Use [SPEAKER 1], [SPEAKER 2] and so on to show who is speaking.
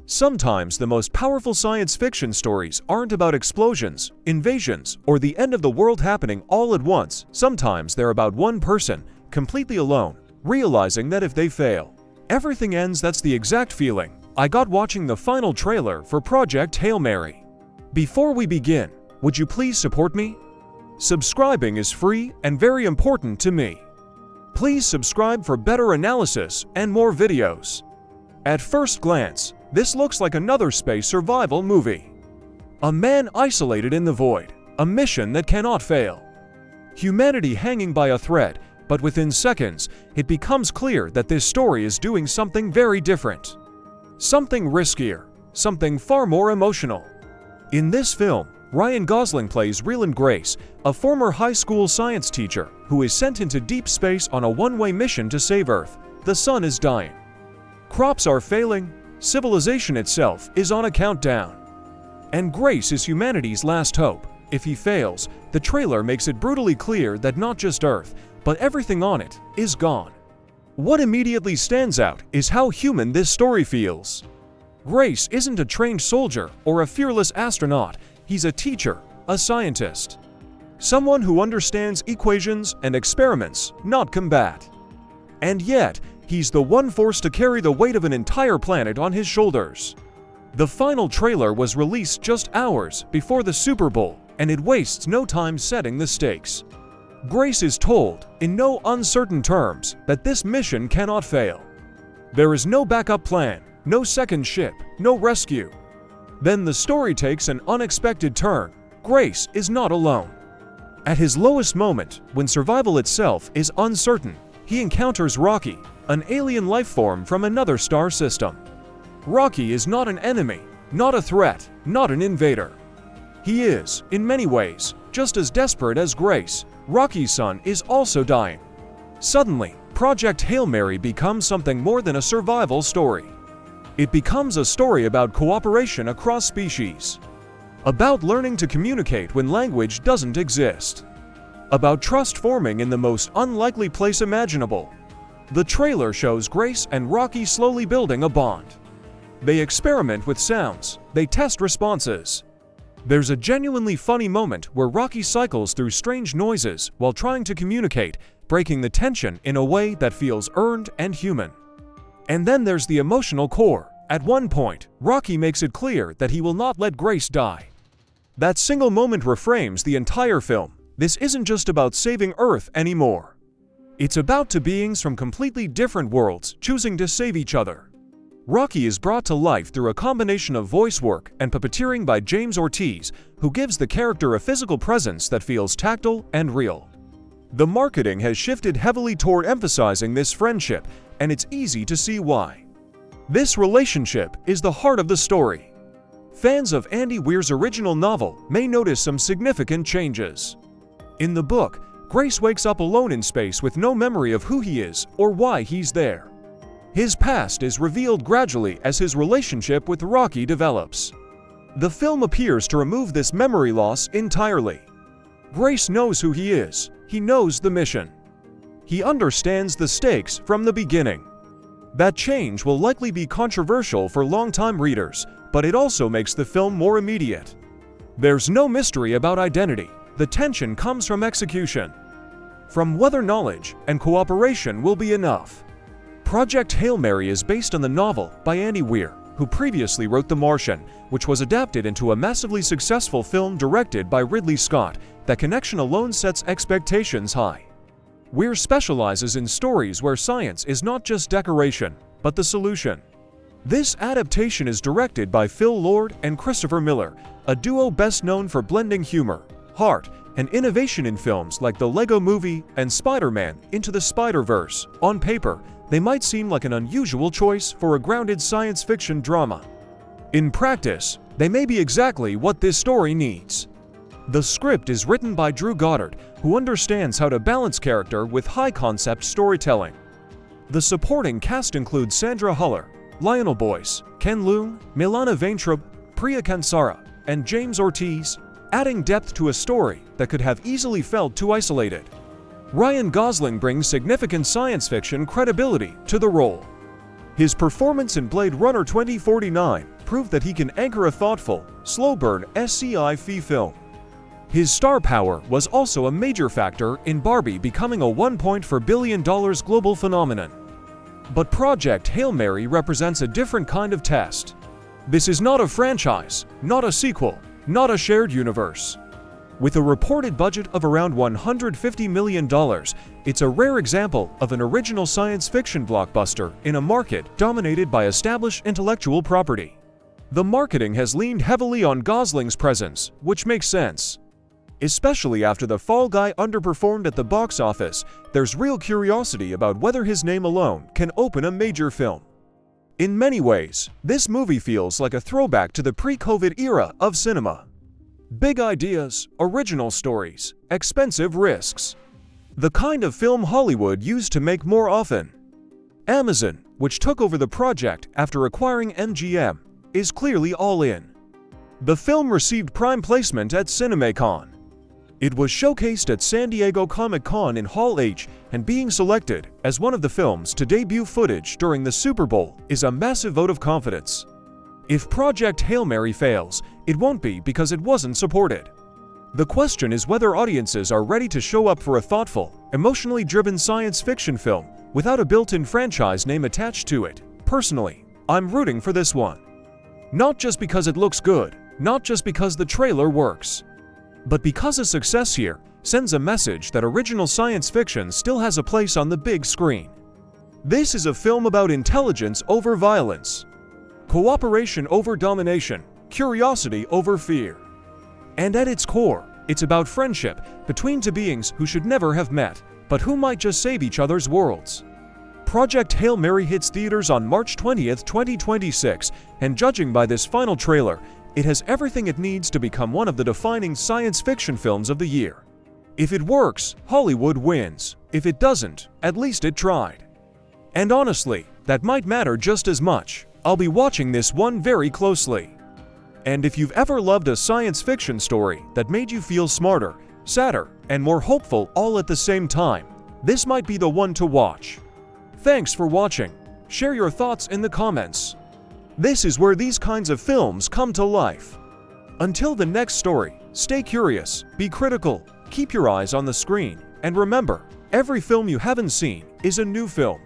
[SPEAKER 1] Sometimes the most powerful science fiction stories aren't about explosions, invasions, or the end of the world happening all at once. Sometimes they're about one person, completely alone, realizing that if they fail, everything ends. That's the exact feeling I got watching the final trailer for Project Hail Mary. Before we begin, would you please support me? Subscribing is free and very important to me. Please subscribe for better analysis and more videos. At first glance, this looks like another space survival movie. A man isolated in the void, a mission that cannot fail. Humanity hanging by a thread, but within seconds, it becomes clear that this story is doing something very different. Something riskier, something far more emotional. In this film, Ryan Gosling plays Ryland Grace, a former high school science teacher who is sent into deep space on a one-way mission to save Earth. The sun is dying. Crops are failing. Civilization itself is on a countdown. And Grace is humanity's last hope. If he fails, the trailer makes it brutally clear that not just Earth, but everything on it is gone. What immediately stands out is how human this story feels. Grace isn't a trained soldier or a fearless astronaut. He's a teacher, a scientist. Someone who understands equations and experiments, not combat. And yet, he's the one forced to carry the weight of an entire planet on his shoulders. The final trailer was released just hours before the Super Bowl, and it wastes no time setting the stakes. Grace is told, in no uncertain terms, that this mission cannot fail. There is no backup plan, no second ship, no rescue. Then the story takes an unexpected turn. Grace is not alone. At his lowest moment, when survival itself is uncertain, he encounters Rocky, an alien life form from another star system. Rocky is not an enemy, not a threat, not an invader. He is, in many ways, just as desperate as Grace. Rocky's son is also dying. Suddenly, Project Hail Mary becomes something more than a survival story. It becomes a story about cooperation across species. About learning to communicate when language doesn't exist. About trust forming in the most unlikely place imaginable. The trailer shows Grace and Rocky slowly building a bond. They experiment with sounds, they test responses. There's a genuinely funny moment where Rocky cycles through strange noises while trying to communicate, breaking the tension in a way that feels earned and human. And then there's the emotional core. At one point, Rocky makes it clear that he will not let Grace die. That single moment reframes the entire film. This isn't just about saving Earth anymore. It's about two beings from completely different worlds choosing to save each other. Rocky is brought to life through a combination of voice work and puppeteering by James Ortiz, who gives the character a physical presence that feels tactile and real. The marketing has shifted heavily toward emphasizing this friendship, and it's easy to see why. This relationship is the heart of the story. Fans of Andy Weir's original novel may notice some significant changes. In the book, Grace wakes up alone in space with no memory of who he is or why he's there. His past is revealed gradually as his relationship with Rocky develops. The film appears to remove this memory loss entirely. Grace knows who he is. He knows the mission. He understands the stakes from the beginning. That change will likely be controversial for longtime readers, but it also makes the film more immediate. There's no mystery about identity. The tension comes from execution. From whether knowledge and cooperation will be enough. Project Hail Mary is based on the novel by Andy Weir, who previously wrote The Martian, which was adapted into a massively successful film directed by Ridley Scott. That connection alone sets expectations high. Weir specializes in stories where science is not just decoration, but the solution. This adaptation is directed by Phil Lord and Christopher Miller, a duo best known for blending humor, heart, and innovation in films like The Lego Movie and Spider-Man Into the Spider-Verse. On paper, they might seem like an unusual choice for a grounded science fiction drama. In practice, they may be exactly what this story needs. The script is written by Drew Goddard, who understands how to balance character with high-concept storytelling. The supporting cast includes Sandra Huller, Lionel Boyce, Ken Leung, Milana Vaintrub, Priya Kansara, and James Ortiz, adding depth to a story that could have easily felt too isolated. Ryan Gosling brings significant science fiction credibility to the role. His performance in Blade Runner 2049 proved that he can anchor a thoughtful, slow-burn sci-fi film. His star power was also a major factor in Barbie becoming a $1.4 billion global phenomenon. But Project Hail Mary represents a different kind of test. This is not a franchise, not a sequel, not a shared universe. With a reported budget of around $150 million, it's a rare example of an original science fiction blockbuster in a market dominated by established intellectual property. The marketing has leaned heavily on Gosling's presence, which makes sense. Especially after The Fall Guy underperformed at the box office, there's real curiosity about whether his name alone can open a major film. In many ways, this movie feels like a throwback to the pre-COVID era of cinema. Big ideas, original stories, expensive risks. The kind of film Hollywood used to make more often. Amazon, which took over the project after acquiring MGM, is clearly all in. The film received prime placement at CinemaCon. It was showcased at San Diego Comic-Con in Hall H, and being selected as one of the films to debut footage during the Super Bowl is a massive vote of confidence. If Project Hail Mary fails, it won't be because it wasn't supported. The question is whether audiences are ready to show up for a thoughtful, emotionally driven science fiction film without a built-in franchise name attached to it. Personally, I'm rooting for this one. Not just because it looks good, not just because the trailer works, but because a success here sends a message that original science fiction still has a place on the big screen. This is a film about intelligence over violence, cooperation over domination, curiosity over fear. And at its core, it's about friendship between two beings who should never have met, but who might just save each other's worlds. Project Hail Mary hits theaters on March 20th, 2026, and judging by this final trailer, it has everything it needs to become one of the defining science fiction films of the year. If it works, Hollywood wins. If it doesn't, at least it tried. And honestly, that might matter just as much. I'll be watching this one very closely. And if you've ever loved a science fiction story that made you feel smarter, sadder, and more hopeful all at the same time, this might be the one to watch. Thanks for watching. Share your thoughts in the comments. This is where these kinds of films come to life. Until the next story, stay curious, be critical, keep your eyes on the screen, and remember, every film you haven't seen is a new film.